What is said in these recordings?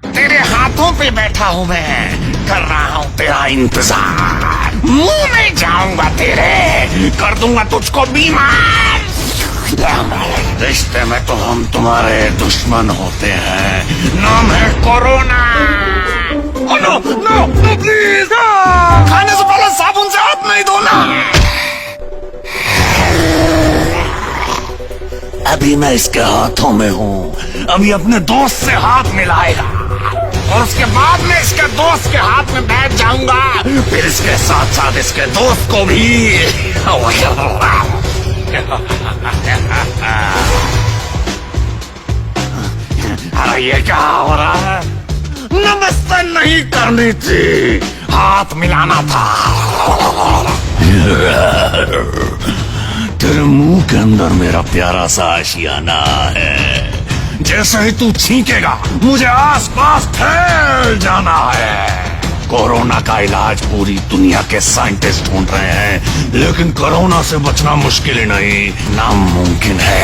तेरे हाथों पे बैठा हूँ मैं, कर रहा हूँ तेरा इंतजार। मुंह में जाऊंगा तेरे, कर दूंगा तुझको बीमार। रिश्ते में तो हम तुम्हारे दुश्मन होते हैं, नाम है corona. No no no please, खाने से पहले साबुन से हाथ नहीं धोना। अभी मैं इसके हाथों में हूँ, अभी अपने दोस्त से हाथ मिलाएगा और उसके बाद में इसके दोस्त के हाथ में बैठ जाऊंगा, फिर इसके साथ साथ इसके दोस्त को भी। अरे ये क्या हो रहा है? नमस्ते नहीं करनी थी, हाथ मिलाना था। तेरे मुंह के अंदर मेरा प्यारा सा आशियाना है, जैसे ही तू छींकेगा मुझे आस पास फैल जाना है। कोरोना का इलाज पूरी दुनिया के साइंटिस्ट ढूंढ रहे हैं, लेकिन कोरोना से बचना मुश्किल ही नहीं, नामुमकिन है।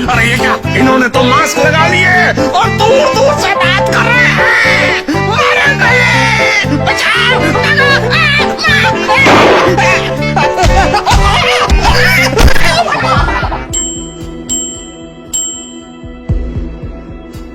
अरे ये क्या, इन्होंने तो मास्क लगा लिए और दूर दूर से बात कर रहे हैं। मारेंगे, बचाओ।